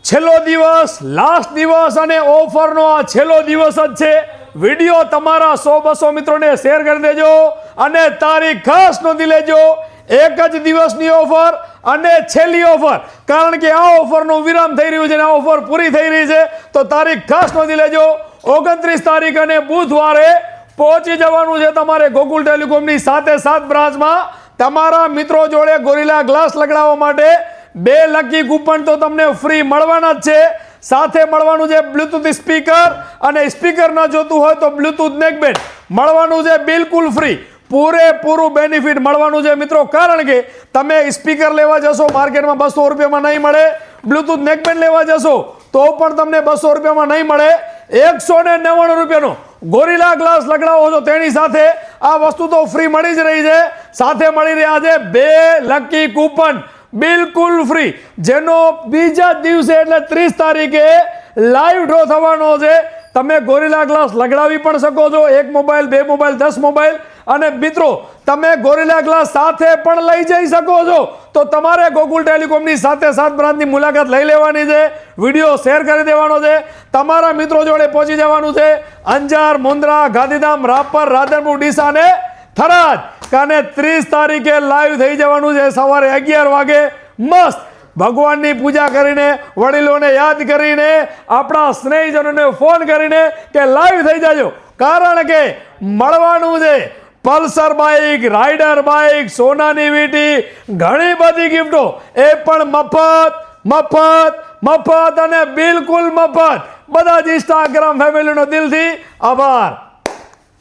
છેલ્લો દિવસ લાસ્ટ દિવસ અને ઓફરનો આ છેલ્લો દિવસ જ છે. વિડીયો તમારા 100-200 મિત્રોને શેર કરી દેજો અને તારીખ ખાસ નોંધી લેજો. એક જ દિવસની ઓફર અને છેલ્લી ઓફર, કારણ કે આ ઓફરનો વિરામ થઈ રહ્યું છે અને આ ઓફર પૂરી થઈ રહી છે. તો તારીખ ખાસ નોંધી લેજો. 29 તારીખ અને બુધવારે પહોંચી જવાનું છે તમારે ગોકુલ ટેલિકોમની સાથે બ્રાન્ચમાં. તમારા મિત્રો જોડે ગોરિલા ગ્લાસ લગાડવા માટે 2 લકી કૂપન તો તમને ફ્રી મળવાના જ છે. સાથે મળવાનું છે બ્લૂટૂથ સ્પીકર, અને સ્પીકર ના જોતું હોય તો બ્લૂટૂથ નેકબેન્ડ મળવાનું છે બિલકુલ ફ્રી. પૂરેપૂરું બેનિફિટ મળવાનું છે મિત્રો, કારણ કે તમે સ્પીકર લેવા જશો માર્કેટમાં 200 રૂપિયામાં નહીં મળે. બ્લૂટૂથ નેકબેન્ડ લેવા જશો તો પણ તમને 200 રૂપિયામાં નહીં મળે. 199 રૂપિયાનો ગોરિલા ગ્લાસ લગાડો છો તેની સાથે આ વસ્તુ તો ફ્રી મળી જ રહી છે. સાથે મળી રહ્યા છે 2 લકી કૂપન બિલકુલ ફ્રી, જેનો બીજા દિવસે એટલે 30 તારીખે લાઈવ ડ્રો થવાનો છે. તમે ગોરિલા ગ્લાસ લગાડી પણ શકો છો. 1 મોબાઈલ, 2 મોબાઈલ, 10 મોબાઈલ. અને મિત્રો તમે ગોરિલા ગ્લાસ સાથે પણ લઈ જઈ શકો છો. તો તમારે ગોકુલ ટેલિકોમની સાથે બ્રાન્ચની મુલાકાત લઈ લેવાની છે. વિડીયો શેર કરી દેવાનો છે. તમારા મિત્રો જોડે પહોંચી જવાનું છે અંજાર, મુન્દ્રા, ગાંધીધામ, રાપર, રાધનપુર, ડીસા અને થરાદ. કાને 30 તારીખે લાઈવ થઈ જવાનું છે સવારે 11 વાગે. મસ્ત ભગવાનની પૂજા કરીને, વડીલોને યાદ કરીને, આપણા સ્નેહીજનોને ફોન કરીને કે લાઈવ થઈ જાજો, કારણ કે મળવાનું છે પલ્સર બાઇક, રાઇડર બાઇક, સોનાની વીંટી, ઘણી બધી ગિફ્ટો, એ પણ મફત અને બિલકુલ મફત. બધા જ ઇન્સ્ટાગ્રામ ફેમિલીનો દિલથી આભાર.